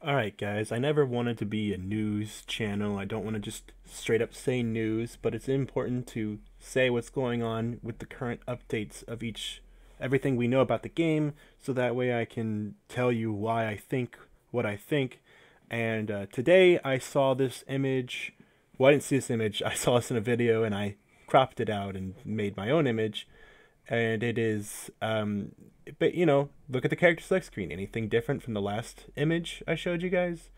Alright, guys, I never wanted to be a news channel. I don't want to just straight up say news, but it's important to say what's going on with the current updates of everything we know about the game, so that way I can tell you why I think what I think. And today I saw this image. Well, I didn't see this image. I saw this in a video and I cropped it out and made my own image. And it is but look at the character select screen. Anything different from the last image I showed you guys?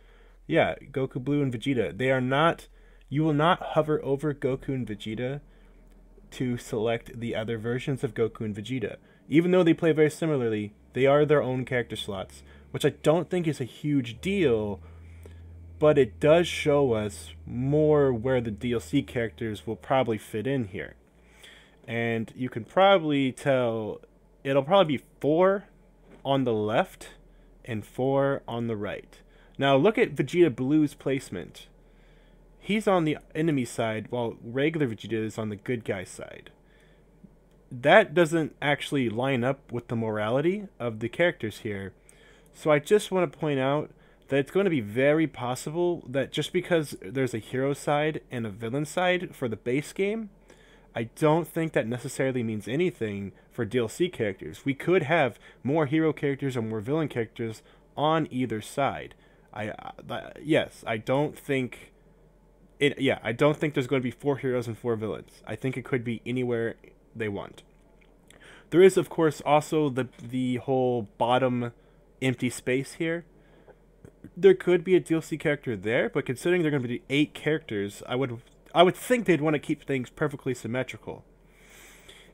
Yeah, Goku Blue and Vegeta. They are not. You will not hover over Goku and Vegeta to select the other versions of Goku and Vegeta. Even though they play very similarly, they are their own character slots, which I don't think is a huge deal, but it does show us more where the DLC characters will probably fit in here. And you can probably tell it'll probably be 4 on the left and 4 on the right. Now look at Vegeta Blue's placement. He's on the enemy side while regular Vegeta is on the good guy side. That doesn't actually line up with the morality of the characters here. So I just want to point out that it's going to be very possible that just because there's a hero side and a villain side for the base game, I don't think that necessarily means anything for DLC characters. We could have more hero characters or more villain characters on either side. Yes, I don't think it. Yeah, I don't think there's going to be 4 heroes and 4 villains. I think it could be anywhere they want. There is, of course, also the whole bottom empty space here. There could be a DLC character there, but considering they're going to be 8 characters, I would think they'd want to keep things perfectly symmetrical.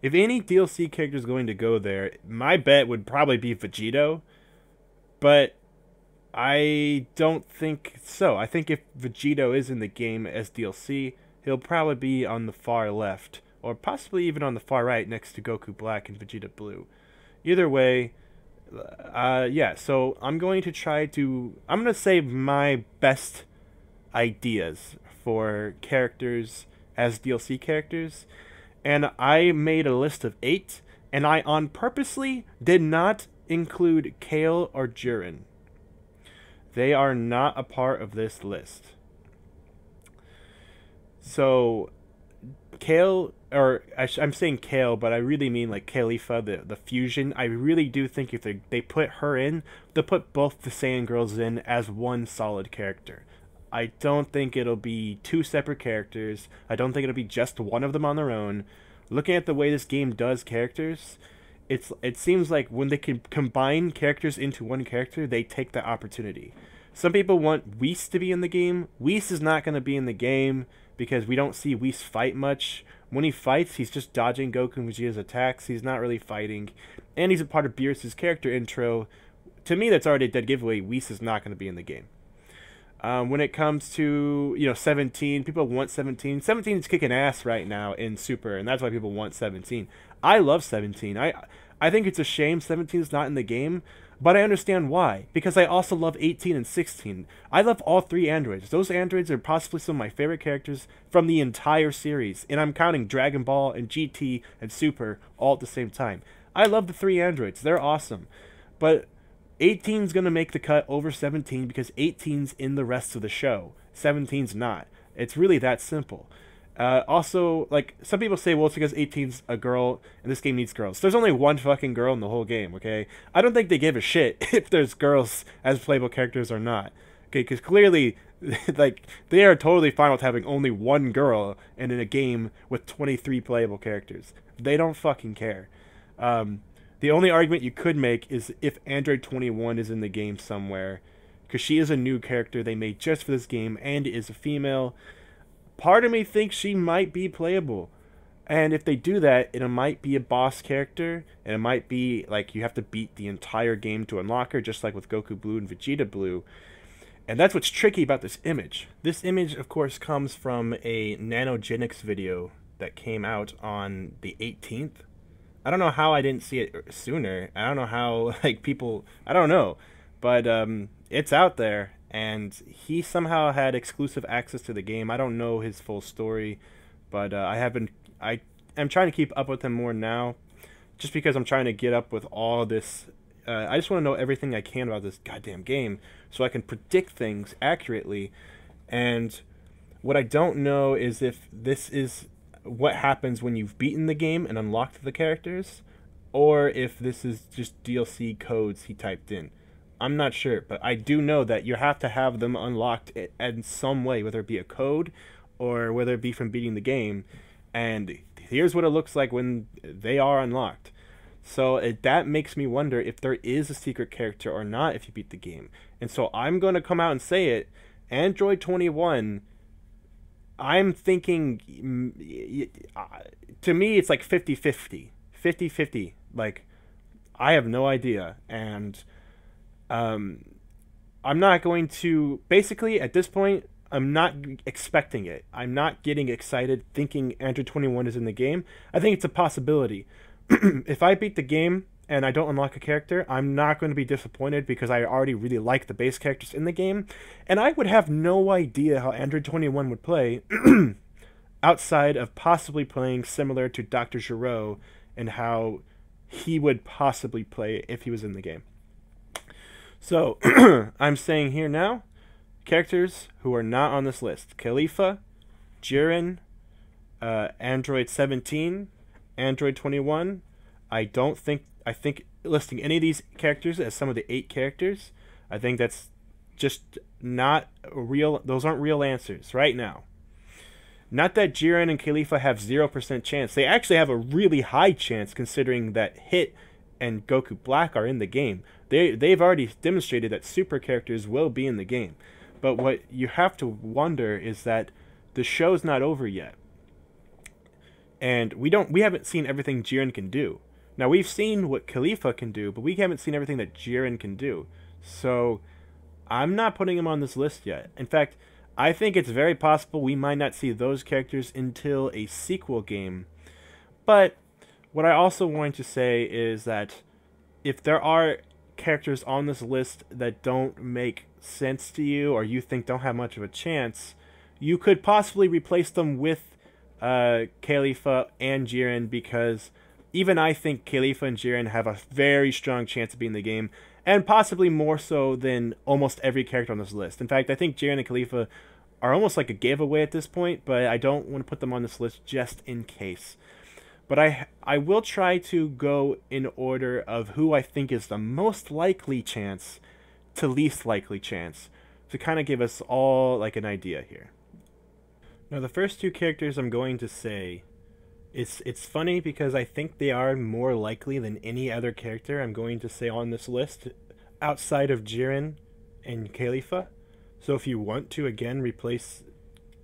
If any DLC character is going to go there, my bet would probably be Vegeto, but I don't think so. I think if Vegeto is in the game as DLC, he'll probably be on the far left, or possibly even on the far right next to Goku Black and Vegeta Blue. Either way, yeah, so I'm going to say my best ideas for characters as DLC characters, and I made a list of 8, and I on purposely did not include Kale or Jaron. They are not a part of this list. So Kale, or I'm saying Kale, but I really mean like Khalifa, the fusion. I really do think if they put her in, they'll put both the Saiyan girls in as one solid character. I don't think it'll be 2 separate characters. I don't think it'll be just one of them on their own. Looking at the way this game does characters, it seems like when they can combine characters into one character, they take that opportunity. Some people want Whis to be in the game. Whis is not going to be in the game because we don't see Whis fight much. When he fights, he's just dodging Goku and Vegeta's attacks. He's not really fighting. And he's a part of Beerus' character intro. To me, that's already a dead giveaway. Whis is not going to be in the game. When it comes to 17, people want 17. 17 is kicking ass right now in Super, and that's why people want 17. I love 17. I think it's a shame 17 is not in the game, but I understand why. Because I also love 18 and 16. I love all 3 androids. Those androids are possibly some of my favorite characters from the entire series, and I'm counting Dragon Ball and GT and Super all at the same time. I love the 3 androids. They're awesome. But 18's going to make the cut over 17 because 18's in the rest of the show. 17's not. It's really that simple. Also, like, some people say, well, it's because 18's a girl and this game needs girls. There's only one fucking girl in the whole game, okay? I don't think they give a shit if there's girls as playable characters or not. Okay, because clearly, like, they are totally fine with having only one girl and in a game with 23 playable characters. They don't fucking care. The only argument you could make is if Android 21 is in the game somewhere, because she is a new character they made just for this game and is a female. Part of me thinks she might be playable. And if they do that, it might be a boss character, and it might be like you have to beat the entire game to unlock her, just like with Goku Blue and Vegeta Blue. And that's what's tricky about this image. This image, of course, comes from a Nanogenics video that came out on the 18th. I don't know how I didn't see it sooner. I don't know how, like, people... I don't know. But it's out there, and he somehow had exclusive access to the game. I don't know his full story, but I am trying to keep up with him more now, just because I'm trying to get up with all this I just want to know everything I can about this goddamn game so I can predict things accurately. And what I don't know is if this is what happens when you've beaten the game and unlocked the characters, or if this is just DLC codes he typed in. I'm not sure, but I do know that you have to have them unlocked in some way, whether it be a code or whether it be from beating the game. And here's what it looks like when they are unlocked. So that makes me wonder if there is a secret character or not if you beat the game. And so I'm going to come out and say it. Android 21, I'm thinking, to me, it's like 50-50. 50-50. Like, I have no idea. And I'm not going to... Basically, at this point, I'm not expecting it. I'm not getting excited thinking Android 21 is in the game. I think it's a possibility. If I beat the game and I don't unlock a character, I'm not going to be disappointed because I already really like the base characters in the game. And I would have no idea how Android 21 would play outside of possibly playing similar to Dr. Gero and how he would possibly play if he was in the game. So, I'm saying here now, characters who are not on this list. Khalifa, Jiren, Android 17, Android 21. I think listing any of these characters as some of the 8 characters, I think that's just not real. Those aren't real answers right now. Not that Jiren and Khalifa have 0% chance. They actually have a really high chance considering that Hit and Goku Black are in the game. They've already demonstrated that super characters will be in the game. But what you have to wonder is that the show's not over yet. And we haven't seen everything Jiren can do. Now, we've seen what Khalifa can do, but we haven't seen everything that Jiren can do. So, I'm not putting him on this list yet. In fact, I think it's very possible we might not see those characters until a sequel game. But what I also want to say is that if there are characters on this list that don't make sense to you or you think don't have much of a chance, you could possibly replace them with Khalifa and Jiren, because even I think Khalifa and Jiren have a very strong chance of being in the game, and possibly more so than almost every character on this list. In fact, I think Jiren and Khalifa are almost like a giveaway at this point, but I don't want to put them on this list just in case. But I will try to go in order of who I think is the most likely chance to least likely chance, to kind of give us all like an idea here. Now, the first 2 characters I'm going to say, it's funny because I think they are more likely than any other character I'm going to say on this list outside of Jiren and Khalifa. So if you want to, again, replace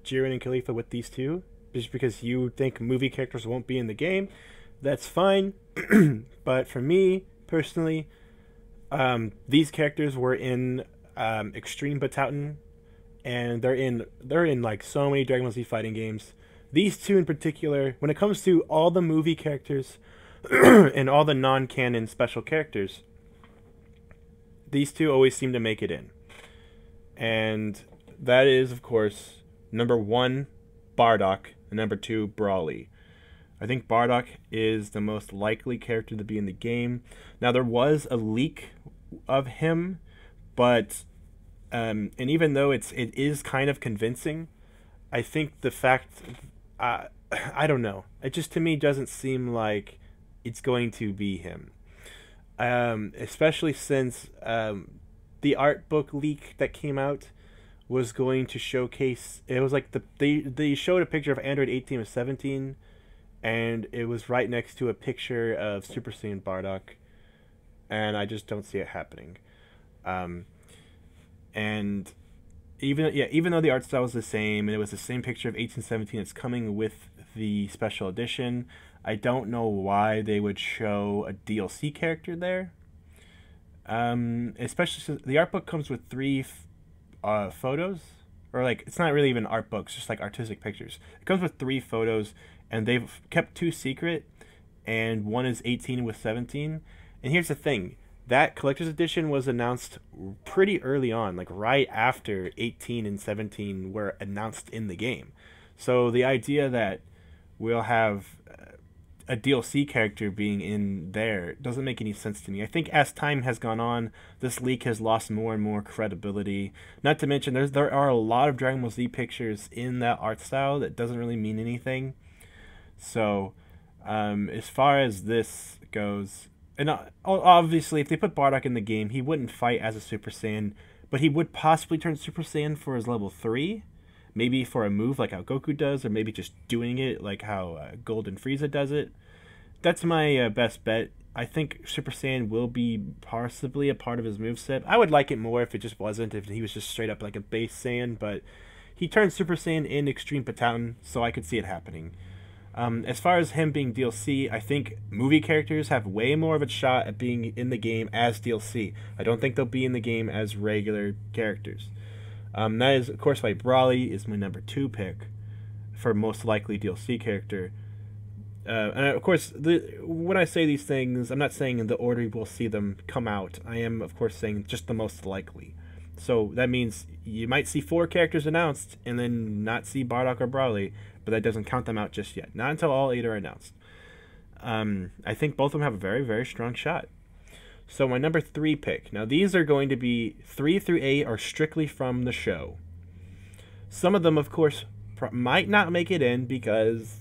Jiren and Khalifa with these 2, just because you think movie characters won't be in the game, that's fine. But for me, personally, these characters were in Extreme Battalion, and they're in like so many Dragon Ball Z fighting games. These 2 in particular, when it comes to all the movie characters and all the non-canon special characters, these 2 always seem to make it in. And that is, of course, number 1, Bardock, and number 2, Brawly. I think Bardock is the most likely character to be in the game. Now, there was a leak of him, but and even though it is kind of convincing, I think the fact, I don't know, it just to me doesn't seem like it's going to be him. Especially since the art book leak that came out was going to showcase, it was like they showed a picture of Android 18 or 17, and it was right next to a picture of Super Saiyan Bardock, and I just don't see it happening. And even though the art style was the same, and it was the same picture of 1817 that's coming with the special edition, I don't know why they would show a DLC character there. Especially since the art book comes with 3 photos, or like, it's not really even art books, just like artistic pictures. It comes with 3 photos, and they've kept 2 secret, and one is 18 with 17. And here's the thing, that collector's edition was announced pretty early on, like right after 18 and 17 were announced in the game. So the idea that we'll have a DLC character being in there. It doesn't make any sense to me. I think as time has gone on, this leak has lost more and more credibility. Not to mention, there are a lot of Dragon Ball Z pictures in that art style that doesn't really mean anything. So, as far as this goes, and obviously, if they put Bardock in the game, he wouldn't fight as a Super Saiyan, but he would possibly turn Super Saiyan for his level 3. Maybe for a move like how Goku does, or maybe just doing it like how Golden Frieza does it. That's my best bet. I think Super Saiyan will be possibly a part of his moveset. I would like it more if it just wasn't, if he was just straight up like a base Saiyan, but he turned Super Saiyan in Extreme Baton, so I could see it happening. As far as him being DLC, I think movie characters have way more of a shot at being in the game as DLC. I don't think they'll be in the game as regular characters. That is, of course, why Brawly is my number 2 pick for most likely DLC character. And of course, when I say these things, I'm not saying in the order we'll see them come out. I am, of course, saying just the most likely. So that means you might see 4 characters announced and then not see Bardock or Brawly, but that doesn't count them out just yet. Not until all 8 are announced. I think both of them have a very, very strong shot. So my number 3 pick. Now these are going to be 3 through 8 are strictly from the show. Some of them, of course, might not make it in because,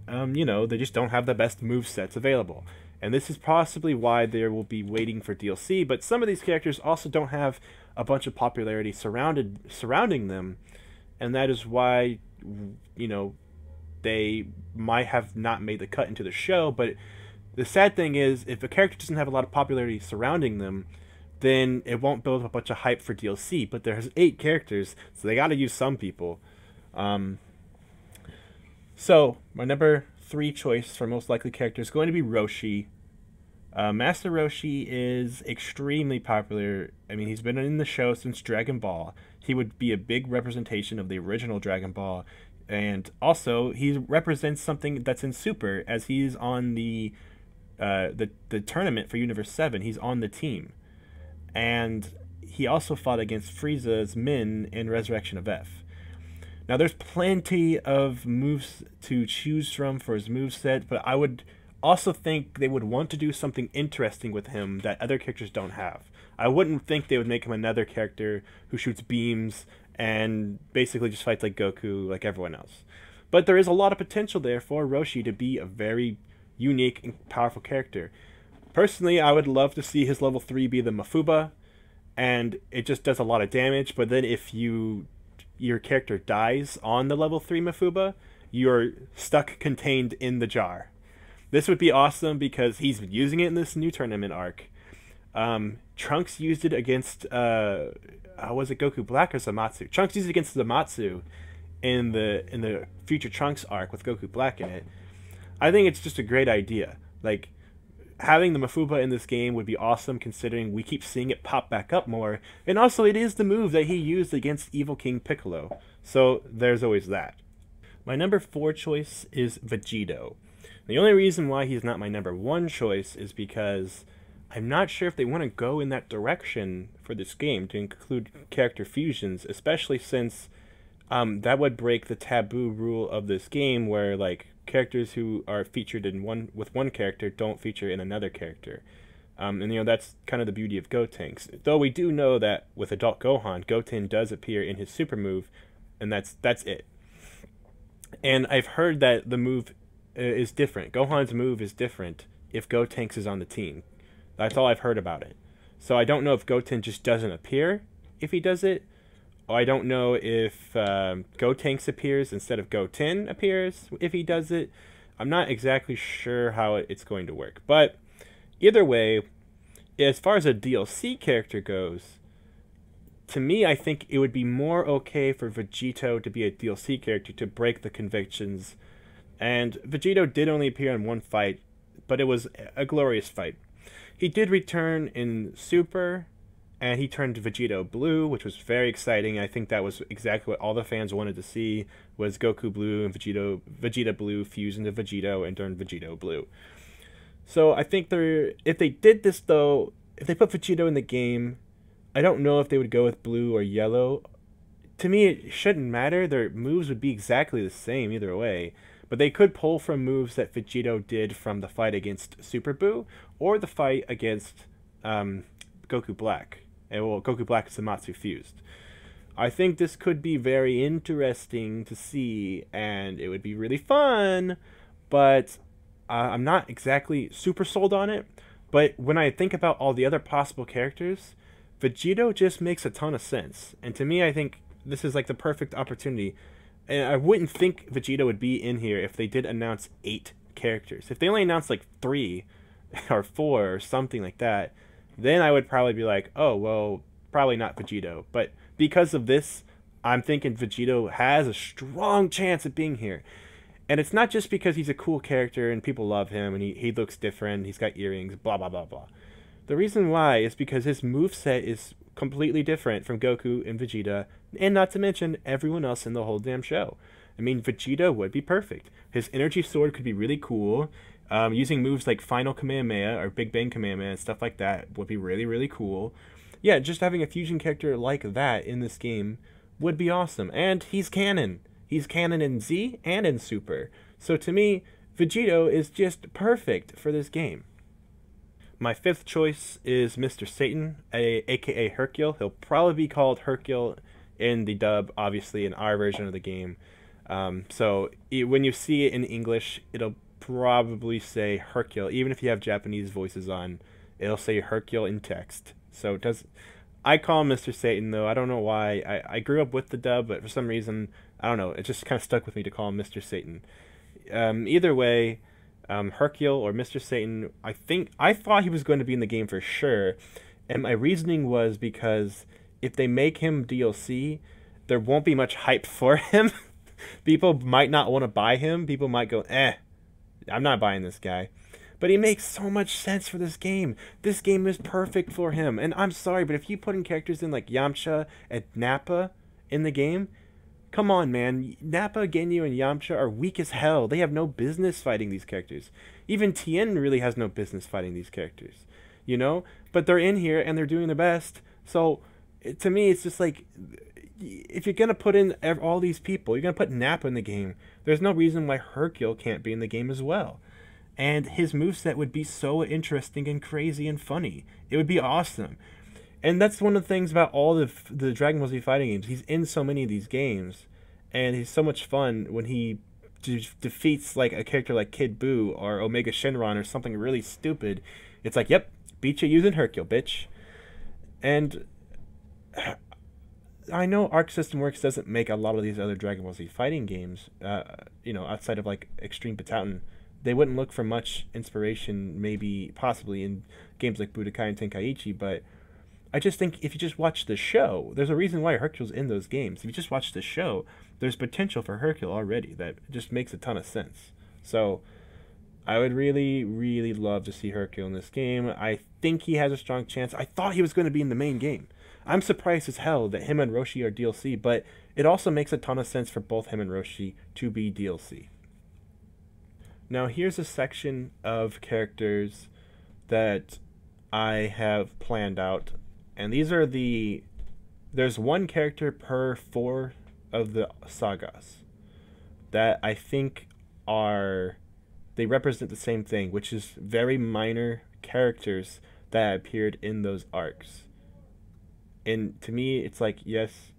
they just don't have the best movesets available. And this is possibly why they will be waiting for DLC. But some of these characters also don't have a bunch of popularity surrounding them. And that is why, they might have not made the cut into the show, but the sad thing is, if a character doesn't have a lot of popularity surrounding them, then it won't build up a bunch of hype for DLC. But there's 8 characters, so they got to use some people. So my number 3 choice for most likely character is going to be Roshi. Master Roshi is extremely popular. I mean, he's been in the show since Dragon Ball. He would be a big representation of the original Dragon Ball. And also, he represents something that's in Super, as he's on the tournament for Universe 7. He's on the team. And he also fought against Frieza's Min in Resurrection of F. Now, there's plenty of moves to choose from for his moveset, but I would also think they would want to do something interesting with him that other characters don't have. I wouldn't think they would make him another character who shoots beams and basically just fights like Goku, like everyone else. But there is a lot of potential there for Roshi to be a very unique and powerful character. Personally, I would love to see his level 3 be the Mafuba, and it just does a lot of damage, but then if your character dies on the level 3 Mafuba, you're stuck contained in the jar. This would be awesome because he's using it in this new tournament arc. Trunks used it against, was it Goku Black or Zamasu? Trunks used it against Zamasu in the Future Trunks arc with Goku Black in it. I think it's just a great idea. Like, having the Mafuba in this game would be awesome considering we keep seeing it pop back up more. And also, it is the move that he used against Evil King Piccolo. So, there's always that. My number 4 choice is Vegeto. The only reason why he's not my number 1 choice is because I'm not sure if they want to go in that direction for this game to include character fusions, especially since that would break the taboo rule of this game where, like, characters who are featured in with one character don't feature in another character. And that's kind of the beauty of Gotenks. Though we do know that with Adult Gohan, Goten does appear in his super move, and that's it. And I've heard that the move is different. Gohan's move is different if Gotenks is on the team. That's all I've heard about it. So I don't know if Goten just doesn't appear if he does it, or I don't know if Gotenks appears instead of Goten appears if he does it. I'm not exactly sure how it's going to work. But either way, as far as a DLC character goes, to me, I think it would be more okay for Vegeto to be a DLC character to break the conventions. And Vegeto did only appear in one fight, but it was a glorious fight. He did return in Super, and he turned Vegeto blue, which was very exciting. I think that was exactly what all the fans wanted to see, was Goku blue and Vegeta blue fuse into Vegeto and turn Vegeto blue. So I think if they did this, though, if they put Vegeto in the game, I don't know if they would go with blue or yellow. To me, it shouldn't matter. Their moves would be exactly the same either way. But they could pull from moves that Vegito did from the fight against Super Buu or the fight against Goku Black. And well, Goku Black and Zamasu fused. I think this could be very interesting to see, and it would be really fun, but I'm not exactly super sold on it. But when I think about all the other possible characters, Vegeto just makes a ton of sense. And to me, I think this is like the perfect opportunity. And I wouldn't think Vegeta would be in here if they did announce 8 characters. If they only announced like 3 or 4 or something like that, then I would probably be like, oh, well, probably not Vegeto. But because of this, I'm thinking Vegeto has a strong chance of being here. And it's not just because he's a cool character and people love him and he looks different, he's got earrings, blah, blah, blah, blah. The reason why is because his moveset is completely different from Goku and Vegeta, and not to mention everyone else in the whole damn show. I mean, Vegeta would be perfect. His energy sword could be really cool. Using moves like Final Kamehameha or Big Bang Kamehameha and stuff like that would be really, really cool. Yeah, just having a fusion character like that in this game would be awesome. And he's canon. He's canon in Z and in Super. So to me, Vegeto is just perfect for this game. My 5th choice is Mr. Satan, aka Hercule. He'll probably be called Hercule in the dub, obviously, in our version of the game. So when you see it in English, it'll probably say Hercule. Even if you have Japanese voices on, it'll say Hercule in text. So it does. I call him Mr. Satan, though. I don't know why. I grew up with the dub, but for some reason, I don't know. It just kind of stuck with me to call him Mr. Satan. Either way, Hercule or Mr. Satan, I thought he was going to be in the game for sure, and my reasoning was because if they make him DLC, there won't be much hype for him. People might not want to buy him. People might go, I'm not buying this guy. But he makes so much sense for this game. This game is perfect for him. And I'm sorry, but if you put in characters in like Yamcha and Nappa in the game, come on, man. Nappa, Ginyu, and Yamcha are weak as hell. They have no business fighting these characters. Even Tien really has no business fighting these characters. You know? But they're in here, and they're doing their best. So, to me, it's just like, if you're going to put in all these people, you're going to put Nappa in the game, there's no reason why Hercule can't be in the game as well. And his moveset would be so interesting and crazy and funny. It would be awesome. And that's one of the things about all the Dragon Ball Z fighting games. He's in so many of these games, and he's so much fun when he defeats like a character like Kid Buu or Omega Shenron or something really stupid. It's like, yep, beat you using Hercule, bitch. And I know Arc System Works doesn't make a lot of these other Dragon Ball Z fighting games, outside of like Extreme Butoden. They wouldn't look for much inspiration, maybe, possibly, in games like Budokai and Tenkaichi, but I just think if you just watch the show, there's a reason why Hercule's in those games. If you just watch the show, there's potential for Hercule already that just makes a ton of sense. So, I would really, really love to see Hercule in this game. I think he has a strong chance. I thought he was going to be in the main game. I'm surprised as hell that him and Roshi are DLC, but it also makes a ton of sense for both him and Roshi to be DLC. Now, here's a section of characters that I have planned out. And these are there's one character per 4 of the sagas that I think they represent the same thing, which is very minor characters that appeared in those arcs. And to me, it's like, yes,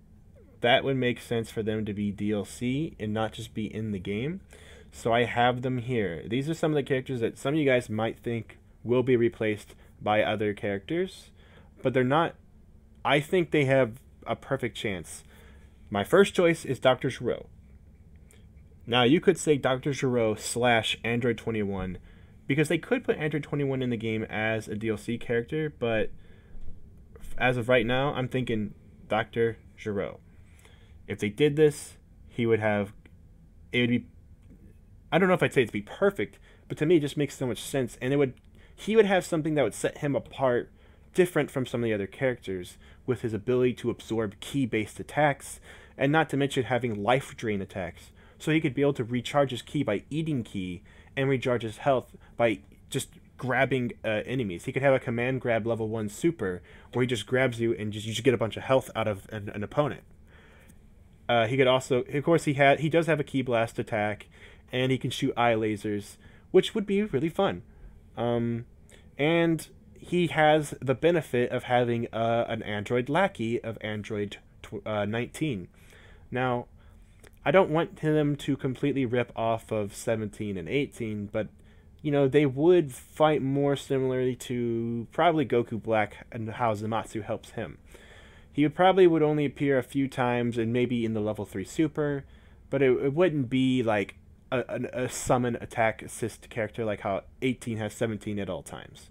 that would make sense for them to be DLC and not just be in the game. So I have them here. These are some of the characters that some of you guys might think will be replaced by other characters, but they're not. I think they have a perfect chance. My first choice is Dr. Gero. Now, you could say Dr. Gero / Android 21, because they could put Android 21 in the game as a DLC character, but as of right now, I'm thinking Dr. Gero. If they did this, it would be, I don't know if I'd say it'd be perfect, but to me it just makes so much sense, and he would have something that would set him apart, different from some of the other characters, with his ability to absorb ki-based attacks, and not to mention having life drain attacks. So he could be able to recharge his ki by eating ki, and recharge his health by just grabbing enemies. He could have a command grab level 1 super, where he just grabs you and you just get a bunch of health out of an opponent. He could also, of course, he does have a ki blast attack, and he can shoot eye lasers, which would be really fun. And he has the benefit of having an android lackey of Android 19. Now, I don't want them to completely rip off of 17 and 18, but you know, they would fight more similarly to probably Goku Black and how Zamasu helps him. He would only appear a few times and maybe in the level 3 super, but it wouldn't be like a summon attack assist character like how 18 has 17 at all times.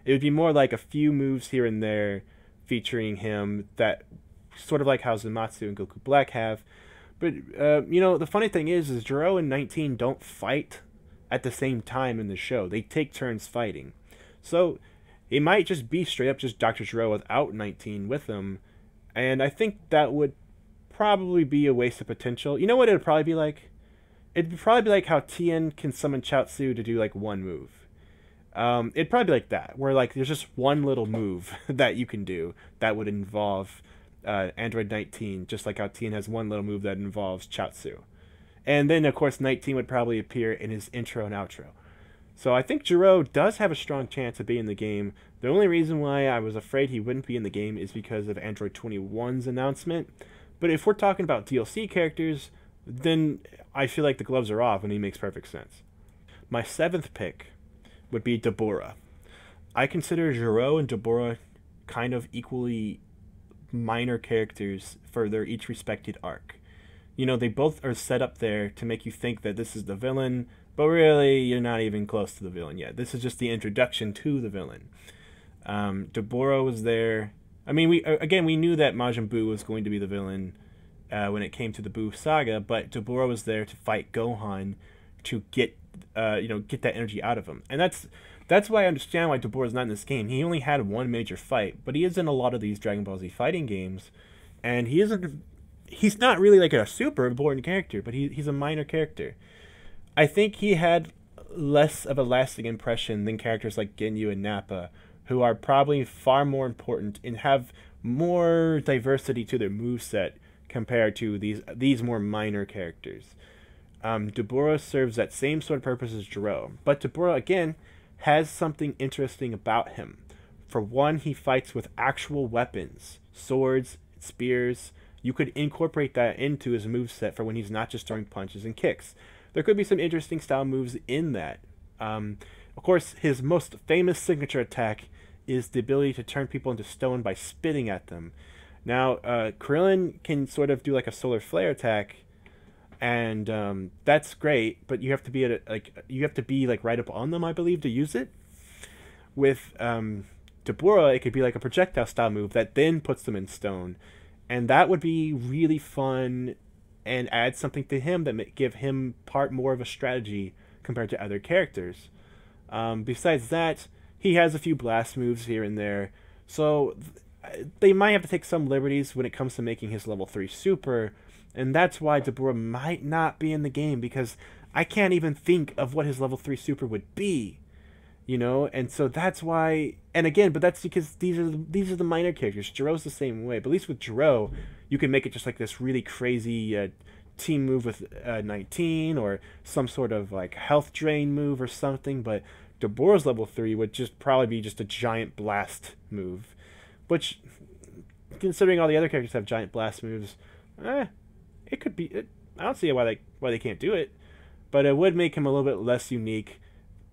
It would be more like a few moves here and there featuring him, that sort of like how Zamasu and Goku Black have. But, you know, the funny thing is Jiro and 19 don't fight at the same time in the show. They take turns fighting. So it might just be straight up just Dr. Jiro without 19 with him. And I think that would probably be a waste of potential. You know what it would probably be like? It'd probably be like how Tien can summon Chaozu to do like one move. It'd probably be like that, where like there's just one little move that you can do that would involve Android 19, just like how Tien has one little move that involves Chaozu. And then, of course, 19 would probably appear in his intro and outro. So I think Jiro does have a strong chance of being in the game. The only reason why I was afraid he wouldn't be in the game is because of Android 21's announcement. But if we're talking about DLC characters, then I feel like the gloves are off and he makes perfect sense. My 7th pick would be Tabora. I consider Jiro and Tabora kind of equally minor characters for their each respected arc. You know, they both are set up there to make you think that this is the villain, but really, you're not even close to the villain yet. This is just the introduction to the villain. Tabora was there. I mean, we knew that Majin Buu was going to be the villain when it came to the Buu saga, but Tabora was there to fight Gohan to get that energy out of him. And that's why I understand why Tabora's not in this game. He only had one major fight, but he is in a lot of these Dragon Ball Z fighting games, and he's not really like a super important character, but he's a minor character. I think he had less of a lasting impression than characters like Ginyu and Nappa, who are probably far more important and have more diversity to their moveset compared to these more minor characters. Tabora serves that same sort of purpose as Jiro, but Tabora, again, has something interesting about him. For one, he fights with actual weapons, swords, spears. You could incorporate that into his moveset for when he's not just throwing punches and kicks. There could be some interesting style moves in that. Of course, his most famous signature attack is the ability to turn people into stone by spitting at them. Now, Krillin can sort of do like a solar flare attack, and that's great, but you have to be right up on them, I believe, to use it. With Tabora, it could be like a projectile style move that then puts them in stone. And that would be really fun and add something to him that may give him more of a strategy compared to other characters. Besides that, he has a few blast moves here and there. So they might have to take some liberties when it comes to making his level 3 super. And that's why Tabora might not be in the game, because I can't even think of what his level 3 super would be. You know, and so that's why, and again, but that's because these are the minor characters. Jiro's the same way, but at least with Jiro, you can make it just like this really crazy team move with 19, or some sort of like health drain move or something. But Tabora's level 3 would just probably be just a giant blast move, which, considering all the other characters have giant blast moves, it could be. I don't see why they can't do it, but it would make him a little bit less unique.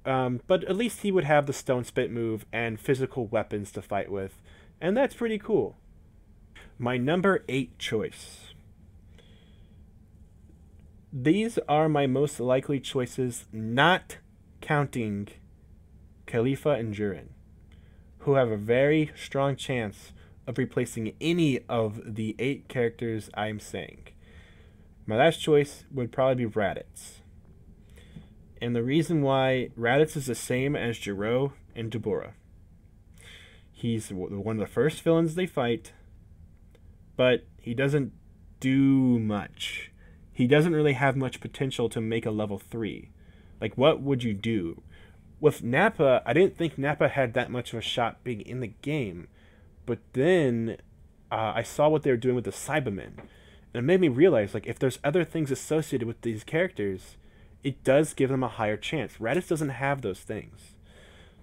But at least he would have the Stone Spit move and physical weapons to fight with, and that's pretty cool. My number 8 choice. These are my most likely choices, not counting Khalifa and Jiren, who have a very strong chance of replacing any of the 8 characters I'm saying. My last choice would probably be Raddatz. And the reason why Raddatz is the same as Jiro and Tabora. He's one of the first villains they fight, but he doesn't do much. He doesn't really have much potential to make a level 3. Like, what would you do? With Nappa, I didn't think Nappa had that much of a shot being in the game, but then I saw what they were doing with the Cybermen, and it made me realize, like, if there's other things associated with these characters, it does give them a higher chance. Raddatz doesn't have those things.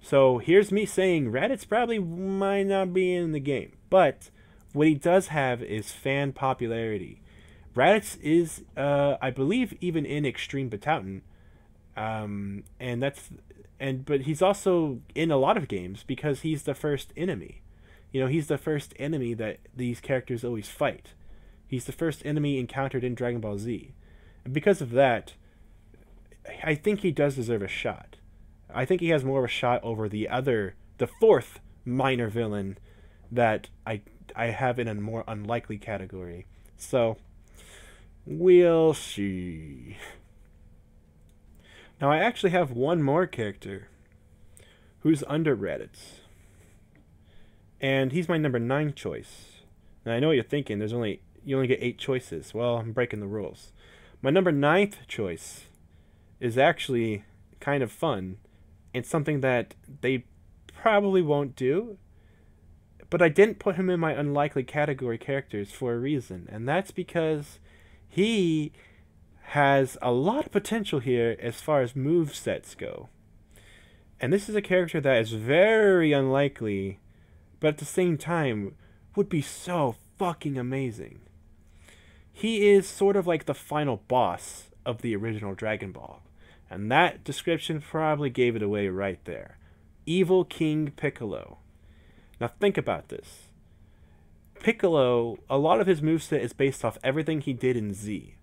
So here's me saying Raddatz probably might not be in the game. But what he does have is fan popularity. Raddatz is, I believe, even in Extreme Battalion. But he's also in a lot of games because he's the first enemy. He's the first enemy that these characters always fight. He's the first enemy encountered in Dragon Ball Z. And because of that, I think he does deserve a shot. I think he has more of a shot over the fourth minor villain that I have in a more unlikely category. So, we'll see. Now, I actually have one more character who's under Raddatz. And he's my number 9 choice. Now, I know what you're thinking. You only get 8 choices. Well, I'm breaking the rules. My number 9th choice is actually kind of fun. It's something that they probably won't do. But I didn't put him in my unlikely category characters for a reason. And that's because he has a lot of potential here as far as movesets go. And this is a character that is very unlikely, but at the same time would be so fucking amazing. He is sort of like the final boss of the original Dragon Ball. And that description probably gave it away right there. Evil King Piccolo. Now think about this. Piccolo, a lot of his moveset is based off everything he did in Z.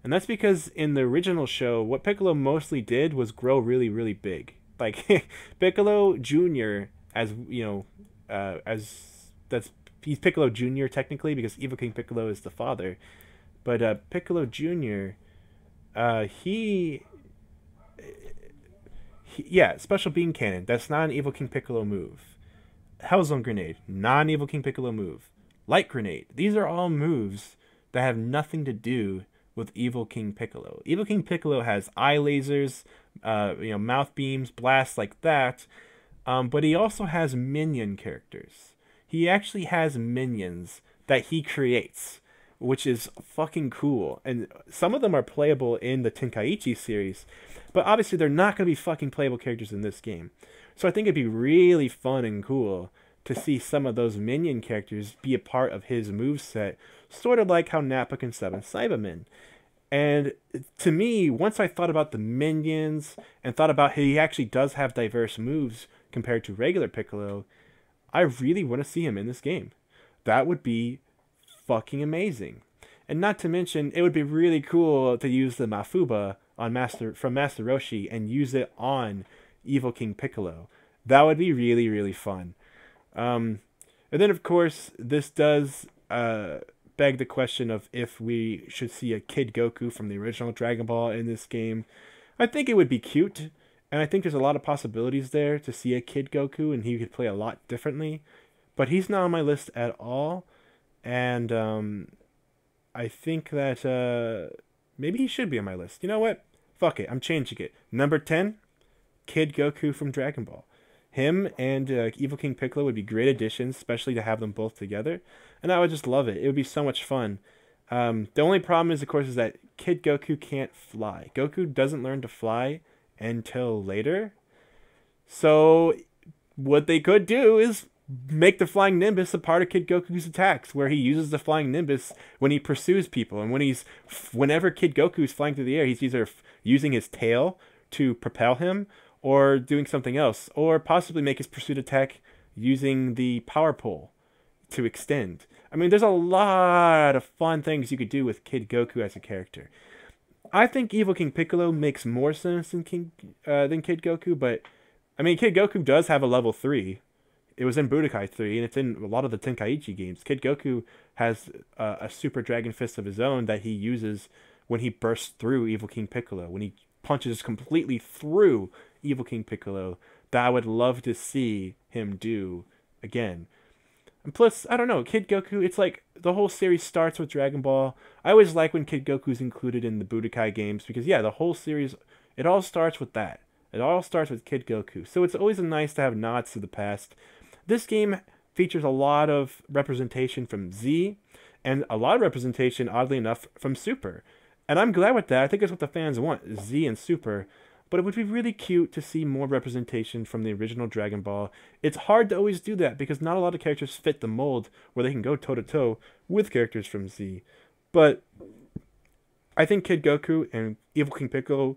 And that's because in the original show, what Piccolo mostly did was grow really, really big. Like, Piccolo Jr., he's Piccolo Jr. technically, because Evil King Piccolo is the father. But Piccolo Jr., Special Beam Cannon. That's not an Evil King Piccolo move. Hellzone Grenade. Not an Evil King Piccolo move. Light Grenade. These are all moves that have nothing to do with Evil King Piccolo. Evil King Piccolo has eye lasers, mouth beams, blasts like that. But he also has minion characters. He actually has minions that he creates, which is fucking cool. And some of them are playable in the Tenkaichi series, but obviously they're not going to be fucking playable characters in this game. So I think it'd be really fun and cool to see some of those minion characters be a part of his moveset, sort of like how Nappa can summon Cybermen. And to me, once I thought about the minions and thought about he actually does have diverse moves compared to regular Piccolo, I really want to see him in this game. That would be fucking amazing. And not to mention, it would be really cool to use the Mafuba from Master Roshi and use it on Evil King Piccolo. That would be really, really fun. And then, of course, this does beg the question of if we should see a Kid Goku from the original Dragon Ball in this game. I think it would be cute, and I think there's a lot of possibilities there to see a Kid Goku, and he could play a lot differently. But he's not on my list at all, and I think that maybe he should be on my list. You know what? Fuck it, I'm changing it. Number 10, Kid Goku from Dragon Ball. Him and Evil King Piccolo would be great additions, especially to have them both together. And I would just love it. It would be so much fun. The only problem is, of course, is that Kid Goku can't fly. Goku doesn't learn to fly until later. So what they could do is make the Flying Nimbus a part of Kid Goku's attacks, where he uses the Flying Nimbus when he pursues people. And whenever Kid Goku is flying through the air, he's either using his tail to propel him, or doing something else, or possibly make his pursuit attack using the power pole to extend. I mean, there's a lot of fun things you could do with Kid Goku as a character. I think Evil King Piccolo makes more sense than Kid Goku, but I mean, Kid Goku does have a level 3. It was in Budokai 3, and it's in a lot of the Tenkaichi games. Kid Goku has a Super Dragon Fist of his own that he uses when he bursts through Evil King Piccolo, when he punches completely through Evil King Piccolo, that I would love to see him do again. And plus, I don't know, Kid Goku, it's like the whole series starts with Dragon Ball. I always like when Kid Goku's included in the Budokai games because, yeah, the whole series, it all starts with that. It all starts with Kid Goku. So it's always nice to have nods to the past. This game features a lot of representation from Z and a lot of representation, oddly enough, from Super. And I'm glad with that. I think it's what the fans want, Z and Super. But it would be really cute to see more representation from the original Dragon Ball. It's hard to always do that because not a lot of characters fit the mold where they can go toe-to-toe with characters from Z. But I think Kid Goku and Evil King Piccolo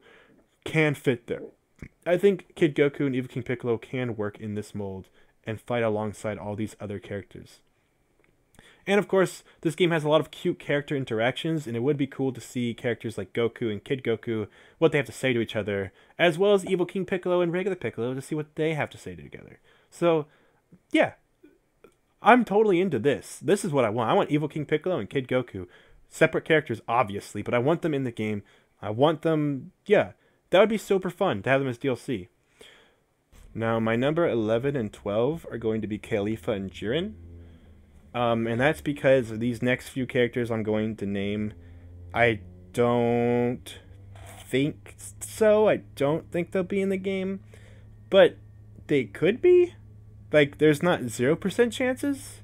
can fit there. I think Kid Goku and Evil King Piccolo can work in this mold and fight alongside all these other characters. And of course, this game has a lot of cute character interactions, and it would be cool to see characters like Goku and Kid Goku, what they have to say to each other, as well as Evil King Piccolo and regular Piccolo to see what they have to say together. So, yeah, I'm totally into this. This is what I want. I want Evil King Piccolo and Kid Goku. Separate characters, obviously, but I want them in the game. I want them, yeah, that would be super fun to have them as DLC. Now, my number 11 and 12 are going to be Kalifa and Jiren. And that's because these next few characters I'm going to name, I don't think so. I don't think they'll be in the game. But they could be. Like, there's not 0% chances.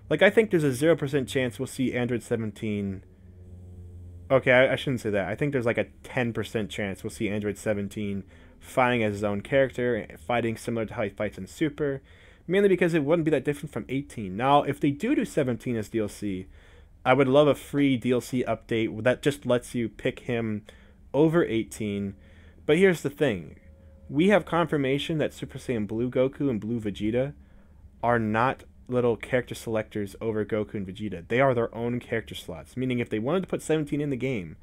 Like, I think there's a 0% chance we'll see Android 17. Okay, I shouldn't say that. I think there's like a 10% chance we'll see Android 17 fighting as his own character, fighting similar to how he fights in Super. Mainly because it wouldn't be that different from 18. Now, if they do 17 as DLC, I would love a free DLC update that just lets you pick him over 18. But here's the thing. We have confirmation that Super Saiyan Blue Goku and Blue Vegeta are not little character selectors over Goku and Vegeta. They are their own character slots. Meaning if they wanted to put 17 in the game,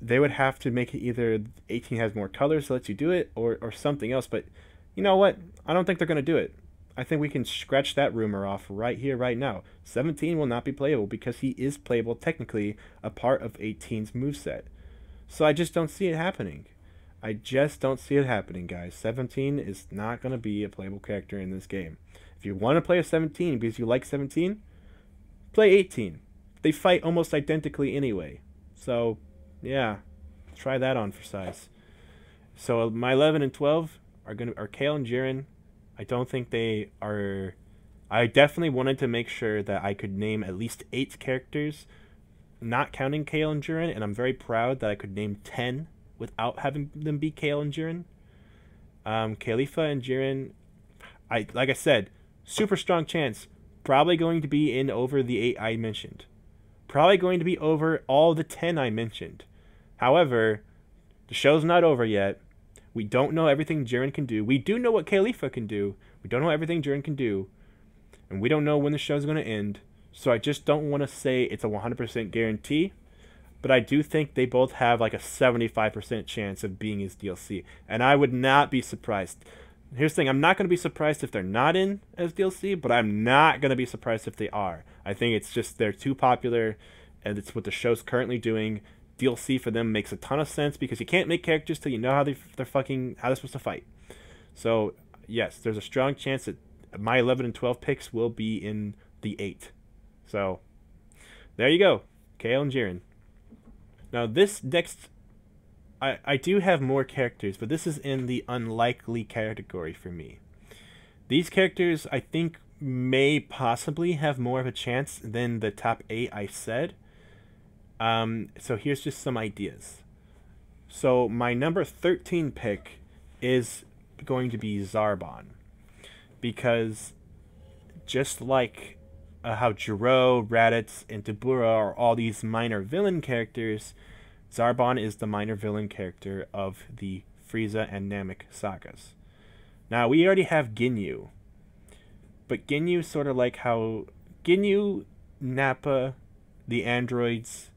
they would have to make it either 18 has more colors, so lets you do it, or something else. But you know what? I don't think they're going to do it. I think we can scratch that rumor off right here, right now. 17 will not be playable because he is playable, technically, a part of 18's moveset. So I just don't see it happening. I just don't see it happening, guys. 17 is not going to be a playable character in this game. If you want to play a 17 because you like 17, play 18. They fight almost identically anyway. So, yeah, try that on for size. So my 11 and 12 are Kale and Jaron. I don't think they are. I definitely wanted to make sure that I could name at least 8 characters, not counting Kale and Jaron, and I'm very proud that I could name 10 without having them be Kale and Jaron. Kalifa and Jiren, like I said, super strong chance. Probably going to be in over the 8 I mentioned. Probably going to be over all the 10 I mentioned. However, the show's not over yet. We don't know everything Jiren can do. We do know what Kalifa can do. We don't know everything Jiren can do. And we don't know when the show's going to end. So I just don't want to say it's a 100% guarantee. But I do think they both have like a 75% chance of being his DLC. And I would not be surprised. Here's the thing. I'm not going to be surprised if they're not in as DLC. But I'm not going to be surprised if they are. I think it's just they're too popular. And it's what the show's currently doing. DLC for them makes a ton of sense because you can't make characters till you know how they're supposed to fight. So yes, there's a strong chance that my 11 and 12 picks will be in the 8. So there you go, Kale and Jiren. Now this next, I do have more characters, but this is in the unlikely category for me. These characters I think may possibly have more of a chance than the top 8 I said. So here's just some ideas. So my number 13 pick is going to be Czar Bond. Because just like how Jido, Raddatz, and Tabora are all these minor villain characters, Czar Bond is the minor villain character of the Frieza and Namek sagas. Now, we already have Ginyu. But Ginyu sort of like how Ginyu, Nappa, the androids,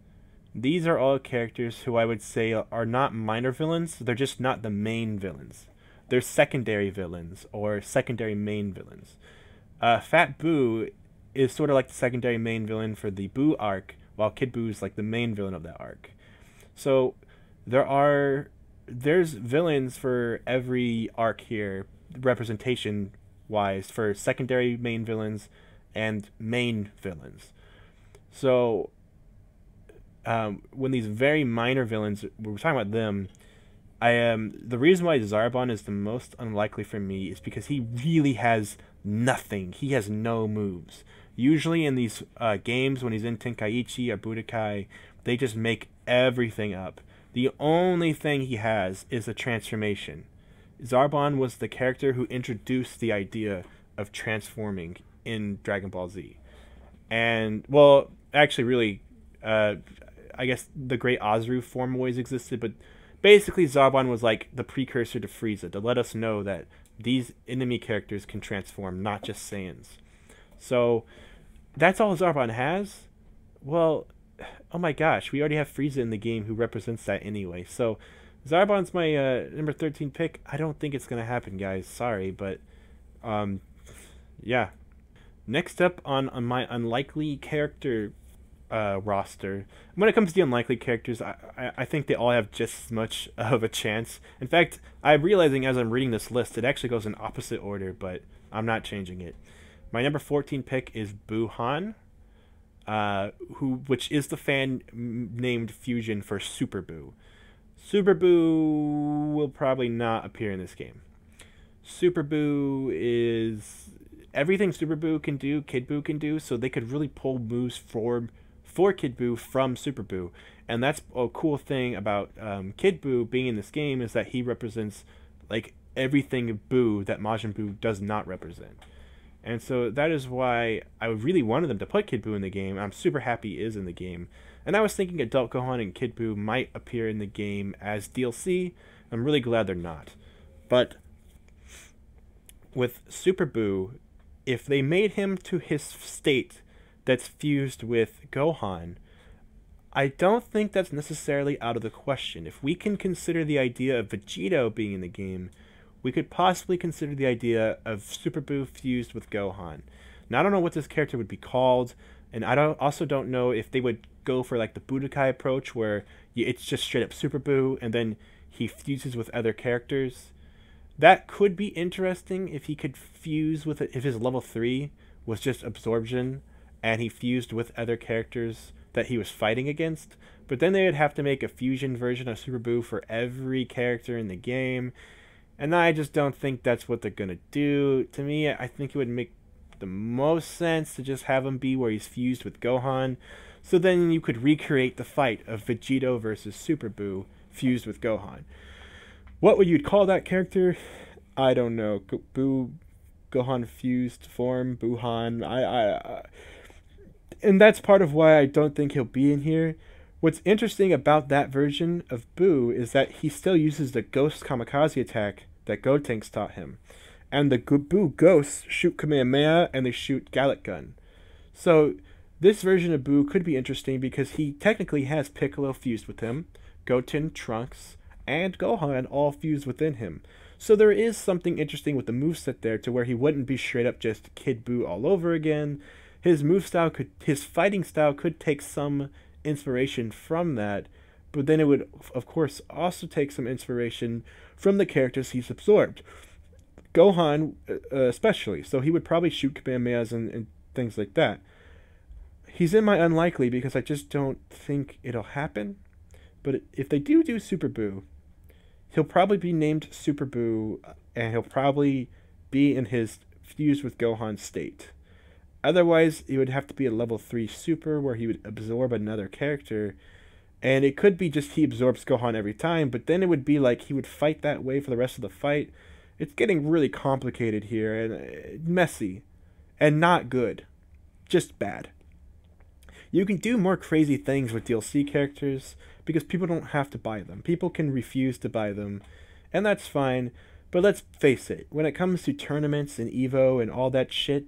these are all characters who I would say are not minor villains. They're just not the main villains. They're secondary villains or secondary main villains. Fat Buu is sort of like the secondary main villain for the Buu arc, while Kid Buu is like the main villain of that arc. So there's villains for every arc here, representation wise, for secondary main villains and main villains. So when these very minor villains, we're talking about them, the reason why Czar Bond is the most unlikely for me is because he really has nothing. He has no moves. Usually in these games, when he's in Tenkaichi or Budokai, they just make everything up. The only thing he has is a transformation. Czar Bond was the character who introduced the idea of transforming in Dragon Ball Z. And, well, actually, really, I guess the Great Ozru form always existed, but basically Czar Bond was like the precursor to Frieza to let us know that these enemy characters can transform, not just Saiyans. So, that's all Czar Bond has? Well, oh my gosh, we already have Frieza in the game who represents that anyway. So, Czar Bond's my number 13 pick. I don't think it's going to happen, guys. Sorry, but yeah. Next up on my unlikely character roster, when it comes to the unlikely characters, I think they all have just as much of a chance. In fact, I'm realizing as I'm reading this list, it actually goes in opposite order, but I'm not changing it. My number 14 pick is Buhan, which is the fan named fusion for Super Buu. Super Buu will probably not appear in this game. Super Buu is everything Super Buu can do, Kid Buu can do, so they could really pull moves for Kid Buu from Super Buu. And that's a cool thing about Kid Buu being in this game, is that he represents like everything Buu that Majin Buu does not represent. And so that is why I really wanted them to put Kid Buu in the game. I'm super happy he is in the game. And I was thinking Adult Gohan and Kid Buu might appear in the game as DLC. I'm really glad they're not. But with Super Buu, if they made him to his state that's fused with Gohan, I don't think that's necessarily out of the question. If we can consider the idea of Vegeto being in the game, we could possibly consider the idea of Super Buu fused with Gohan. Now, I don't know what this character would be called, and I also don't know if they would go for like the Budokai approach, where it's just straight up Super Buu, and then he fuses with other characters. That could be interesting if he could fuse with it, if his level 3 was just absorption, and he fused with other characters that he was fighting against. But then they would have to make a fusion version of Super Buu for every character in the game. And I just don't think that's what they're going to do. To me, I think it would make the most sense to just have him be where he's fused with Gohan. So then you could recreate the fight of Vegeto versus Super Buu fused with Gohan. What would you call that character? I don't know. Gohan fused form, Buhan. And that's part of why I don't think he'll be in here. What's interesting about that version of Buu is that he still uses the Ghost Kamikaze attack that Gotenks taught him. And the Buu Ghosts shoot Kamehameha and they shoot Gallic Gun. So this version of Buu could be interesting because he technically has Piccolo fused with him, Goten, Trunks, and Gohan all fused within him. So there is something interesting with the moveset there, to where he wouldn't be straight up just Kid Buu all over again. His fighting style could take some inspiration from that, but then it would, of course, also take some inspiration from the characters he's absorbed. Gohan, especially, so he would probably shoot Kamehamehas and things like that. He's in my unlikely because I just don't think it'll happen. But if they do Super Buu, he'll probably be named Super Buu, and he'll probably be in his fused with Gohan state. Otherwise, it would have to be a level 3 super where he would absorb another character. And it could be just he absorbs Gohan every time, but then it would be like he would fight that way for the rest of the fight. It's getting really complicated here and messy and not good. Just bad. You can do more crazy things with DLC characters because people don't have to buy them. People can refuse to buy them, and that's fine. But let's face it, when it comes to tournaments and EVO and all that shit,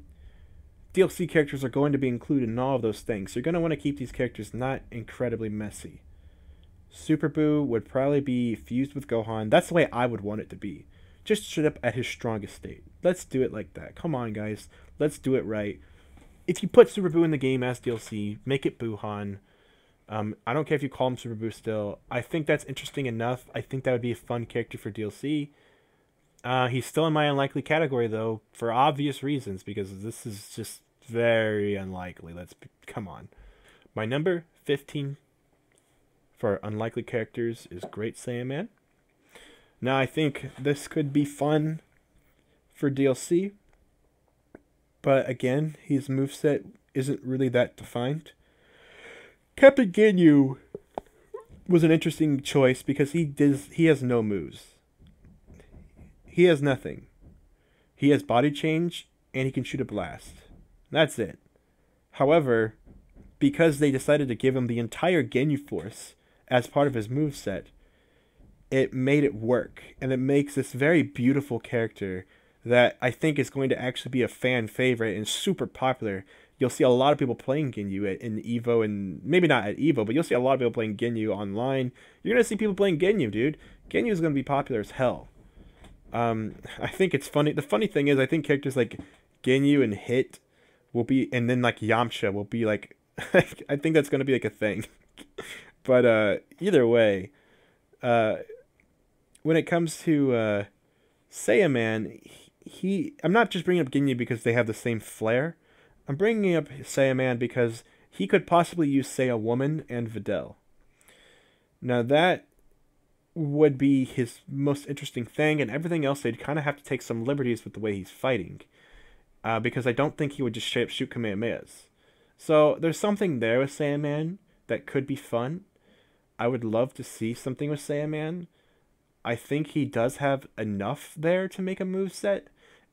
DLC characters are going to be included in all of those things. So you're going to want to keep these characters not incredibly messy. Super Buu would probably be fused with Gohan. That's the way I would want it to be. Just straight up at his strongest state. Let's do it like that. Come on, guys. Let's do it right. If you put Super Buu in the game as DLC, make it Buhan. I don't care if you call him Super Buu still. I think that's interesting enough. I think that would be a fun character for DLC. He's still in my unlikely category, though, for obvious reasons, because this is just very unlikely. Come on. My number 15 for unlikely characters is Great Saiyaman. Now, I think this could be fun for DLC, but again, his moveset isn't really that defined. Captain Ginyu was an interesting choice because he has no moves. He has nothing. He has body change and he can shoot a blast. That's it. However, because they decided to give him the entire Ginyu Force as part of his moveset, it made it work, and it makes this very beautiful character that I think is going to actually be a fan favorite and super popular. You'll see a lot of people playing Ginyu in EVO, and maybe not at EVO, but you'll see a lot of people playing Ginyu online. You're going to see people playing Ginyu, dude. Ginyu is going to be popular as hell. I think it's funny. The funny thing is, I think characters like Ginyu and Hit will be, and then like Yamcha will be like, I think that's going to be like a thing. But either way, when it comes to Saiyaman, I'm not just bringing up Ginyu because they have the same flair. I'm bringing up Saiyaman because he could possibly use Saiyawoman and Videl. Now that would be his most interesting thing, and everything else they'd kind of have to take some liberties with the way he's fighting. Because I don't think he would just straight up shoot Kamehamehas. So there's something there with Saiyaman that could be fun. I would love to see something with Saiyaman. I think he does have enough there to make a moveset.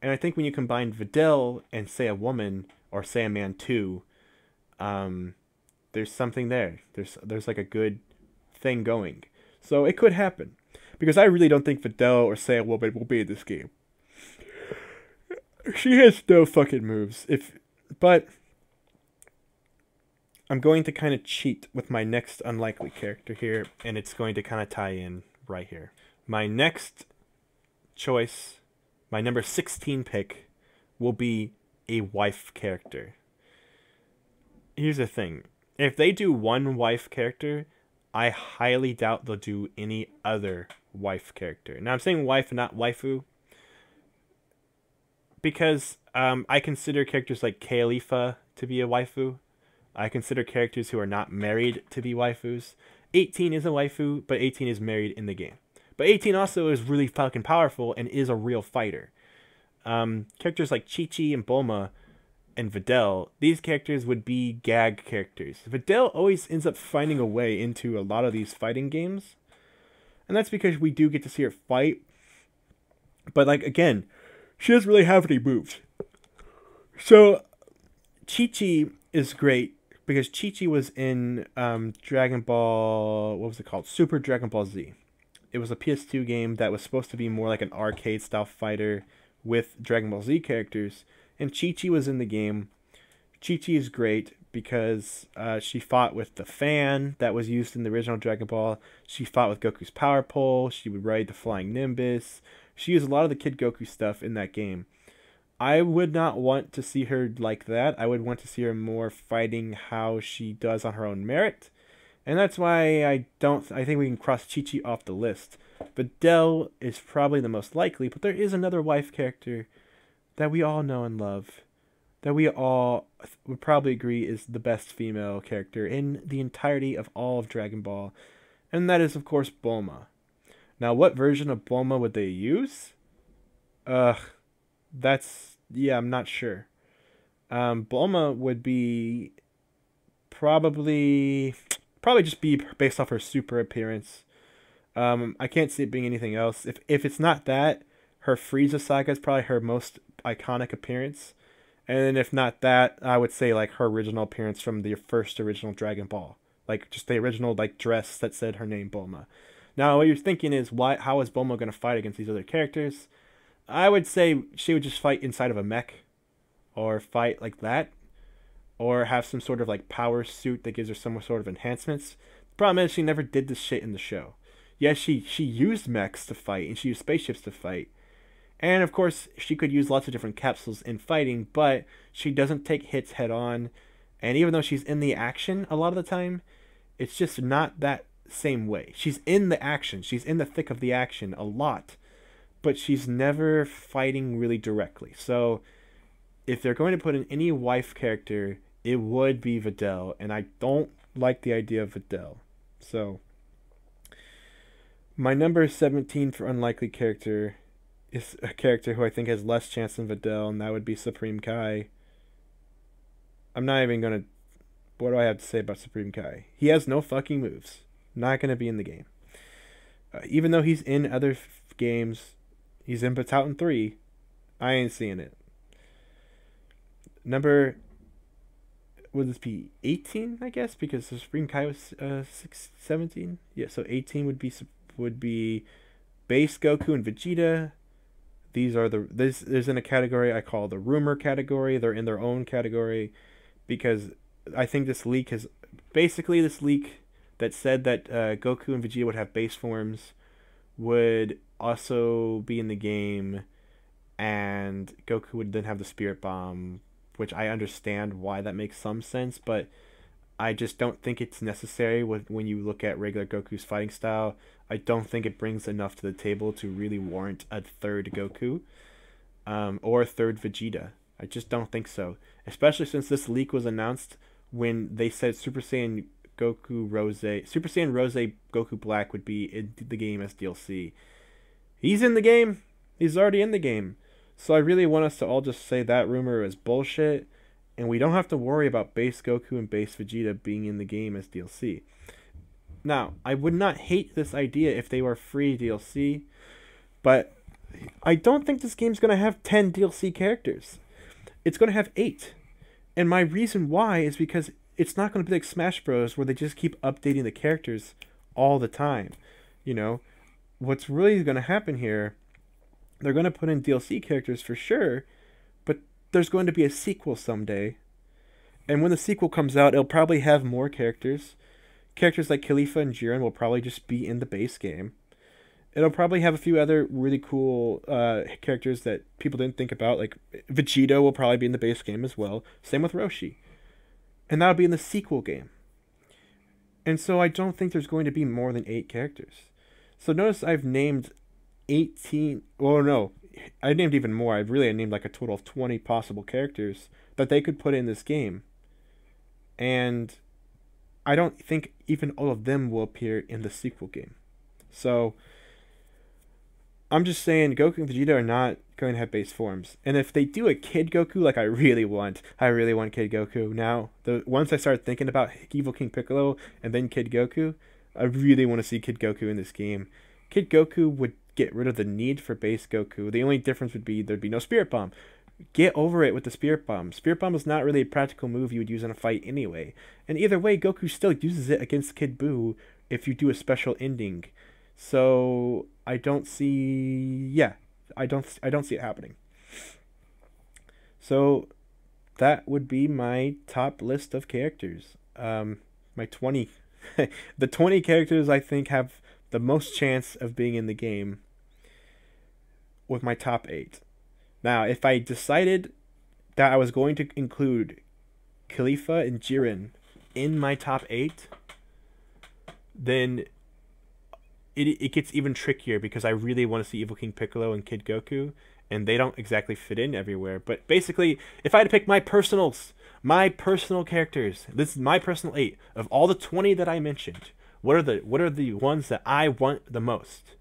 And I think when you combine Videl and Saiyawoman, or Saiyaman 2, there's something there. There's like a good thing going. So it could happen. Because I really don't think Videl or Saiyawoman will be in this game. She has no fucking moves. But I'm going to kind of cheat with my next unlikely character here, and it's going to kind of tie in right here. My next choice, my number 16 pick, will be a wife character. Here's the thing. If they do one wife character, I highly doubt they'll do any other wife character. Now, I'm saying wife and not waifu, because I consider characters like Kale to be a waifu. I consider characters who are not married to be waifus. 18 is a waifu, but 18 is married in the game. But 18 also is really fucking powerful and is a real fighter. Characters like Chi-Chi and Bulma and Videl, these characters would be gag characters. Videl always ends up finding a way into a lot of these fighting games. And that's because we do get to see her fight. But like, again, she doesn't really have any moves. So Chi-Chi is great because Chi-Chi was in Dragon Ball, what was it called? Super Dragon Ball Z. It was a PS2 game that was supposed to be more like an arcade-style fighter with Dragon Ball Z characters. And Chi-Chi was in the game. Chi-Chi is great because she fought with the fan that was used in the original Dragon Ball. She fought with Goku's power pole. She would ride the flying Nimbus. She used a lot of the Kid Goku stuff in that game. I would not want to see her like that. I would want to see her more fighting how she does on her own merit. And that's why I think we can cross Chi-Chi off the list. Videl is probably the most likely, but there is another wife character that we all know and love, that we all would probably agree is the best female character in the entirety of all of Dragon Ball. And that is, of course, Bulma. Now, what version of Bulma would they use? I'm not sure. Bulma would be probably just be based off her super appearance. I can't see it being anything else. If it's not that, her Frieza saga is probably her most iconic appearance. And then if not that, I would say like her original appearance from the first original Dragon Ball. Like just the original like dress that said her name, Bulma. Now, what you're thinking is, how is Bulma going to fight against these other characters? I would say she would just fight inside of a mech, or fight like that, or have some sort of like power suit that gives her some sort of enhancements. The problem is she never did this shit in the show. Yes, she used mechs to fight, and she used spaceships to fight. And of course, she could use lots of different capsules in fighting, but she doesn't take hits head on. And even though she's in the action a lot of the time, it's just not that same way. She's in the action. She's in the thick of the action a lot, but she's never fighting really directly. So if they're going to put in any wife character, it would be Videl, and I don't like the idea of Videl. So my number 17 for unlikely character is a character who I think has less chance than Videl, and that would be Supreme Kai. I'm not even going to... What do I have to say about Supreme Kai? He has no fucking moves. Not going to be in the game. Even though he's in other games, he's in Battalion 3, I ain't seeing it. Number, would this be 18, I guess? Because the Supreme Kai was 17? Yeah, so 18 would be Base Goku and Vegeta. These are there's in a category I call the rumor category. They're in their own category because I think this leak has basically this leak that said that Goku and Vegeta would have base forms would also be in the game, and Goku would then have the Spirit Bomb, which I understand why that makes some sense, but I just don't think it's necessary when you look at regular Goku's fighting style. I don't think it brings enough to the table to really warrant a third Goku or a third Vegeta. I just don't think so, especially since this leak was announced when they said Super Saiyan Rose Goku Black would be in the game as DLC. He's in the game. He's already in the game. So I really want us to all just say that rumor is bullshit, and we don't have to worry about base Goku and base Vegeta being in the game as DLC. Now, I would not hate this idea if they were free DLC, but I don't think this game's going to have 10 DLC characters. It's going to have 8. And my reason why is because it's not going to be like Smash Bros. Where they just keep updating the characters all the time. You know, what's really going to happen here, they're going to put in DLC characters for sure, but there's going to be a sequel someday. And when the sequel comes out, it'll probably have more characters. Characters like Khalifa and Jiren will probably just be in the base game. It'll probably have a few other really cool characters that people didn't think about, like Vegeto will probably be in the base game as well. Same with Roshi. And that'll be in the sequel game. And so I don't think there's going to be more than 8 characters. So notice I've named 18... Well, no. I named even more. I named like a total of 20 possible characters that they could put in this game. And I don't think even all of them will appear in the sequel game. So I'm just saying Goku and Vegeta are not going to have base forms. And if they do a Kid Goku, like I really want Kid Goku. Now, once I start thinking about Evil King Piccolo and then Kid Goku, I really want to see Kid Goku in this game. Kid Goku would get rid of the need for base Goku. The only difference would be there'd be no Spirit Bomb. Get over it with the Spirit Bomb. Spirit Bomb is not really a practical move you would use in a fight anyway. And either way, Goku still uses it against Kid Buu if you do a special ending. So I don't see I don't see it happening. So that would be my top list of characters. My 20 the 20 characters I think have the most chance of being in the game with my top 8. Now, if I decided that I was going to include Khalifa and Jiren in my top 8, then it gets even trickier because I really want to see Evil King Piccolo and Kid Goku, and they don't exactly fit in everywhere. But basically, if I had to pick my personal characters, this is my personal 8 of all the 20 that I mentioned. What are the ones that I want the most?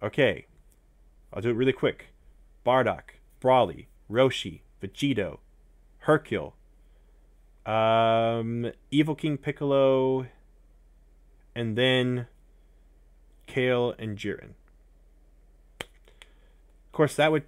Okay, I'll do it really quick. Bardock, Broly, Roshi, Vegeto, Hercule, Evil King Piccolo, and then Kale and Jaron. Of course, that would...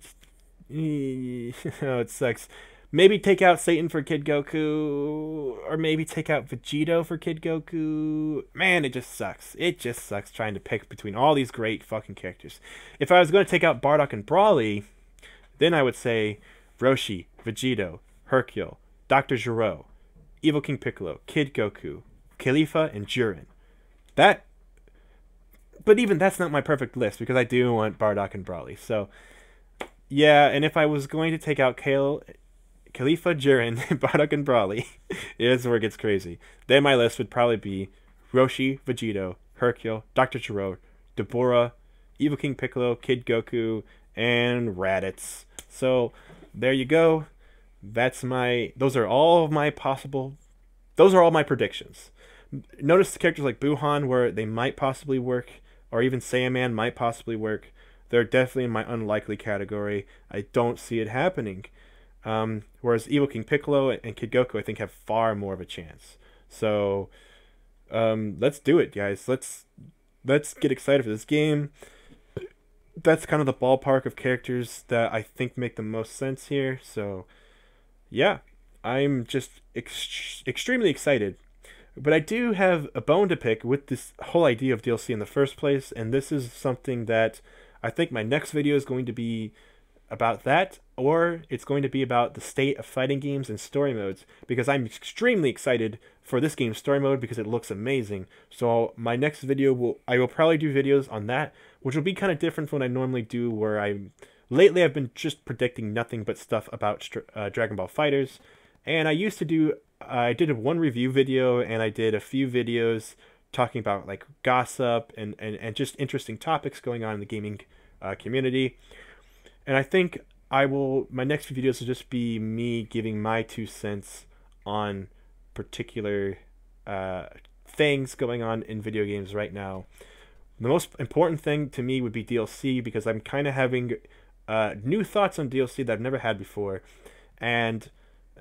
oh, it sucks. Maybe take out Satan for Kid Goku, or maybe take out Vegeto for Kid Goku. Man, it just sucks. It just sucks trying to pick between all these great fucking characters. If I was going to take out Bardock and Broly, then I would say Roshi, Vegeto, Hercule, Dr. Gero, Evil King Piccolo, Kid Goku, Khalifa, and Jiren. But even that's not my perfect list because I do want Bardock and Broly. So, yeah, and if I was going to take out Khalifa, Jiren, Bardock, and Broly, here's where it gets crazy. Then my list would probably be Roshi, Vegeto, Hercule, Dr. Gero, Tabora, Evil King Piccolo, Kid Goku, and Raddatz. So, there you go. Those are all my predictions. Notice the characters like Buhan where they might possibly work, or even Saiyaman might possibly work. They're definitely in my unlikely category. I don't see it happening. Whereas Evil King Piccolo and Kid Goku, I think, have far more of a chance. So, let's do it, guys. Let's get excited for this game. That's kind of the ballpark of characters that I think make the most sense here. So, yeah, I'm just extremely excited. But I do have a bone to pick with this whole idea of DLC in the first place, and this is something that I think my next video is going to be about that, or it's going to be about the state of fighting games and story modes, because I'm extremely excited for this game's story mode because it looks amazing. So my next video I will probably do videos on that, which will be kind of different from what I normally do, where lately I've been just predicting nothing but stuff about Dragon Ball Fighterz, and I did one review video, and I did a few videos talking about like gossip and just interesting topics going on in the gaming community. And I think my next few videos will just be me giving my 2 cents on particular things going on in video games right now. The most important thing to me would be DLC, because I'm kind of having new thoughts on DLC that I've never had before. And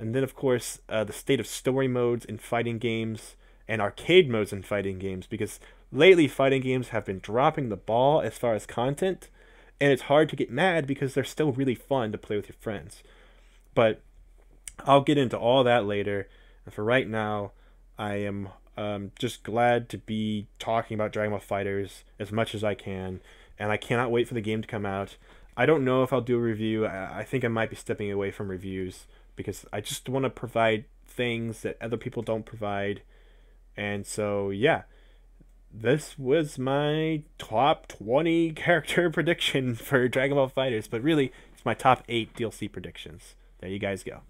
then, of course, the state of story modes in fighting games and arcade modes in fighting games, because lately fighting games have been dropping the ball as far as content, and it's hard to get mad because they're still really fun to play with your friends. But I'll get into all that later. And for right now, I am just glad to be talking about Dragon Ball Fighterz as much as I can, and I cannot wait for the game to come out. I don't know if I'll do a review. I think I might be stepping away from reviews, because I just want to provide things that other people don't provide. And so, yeah, this was my top 20 character prediction for Dragon Ball Fighterz, but really, it's my top 8 DLC predictions. There you guys go.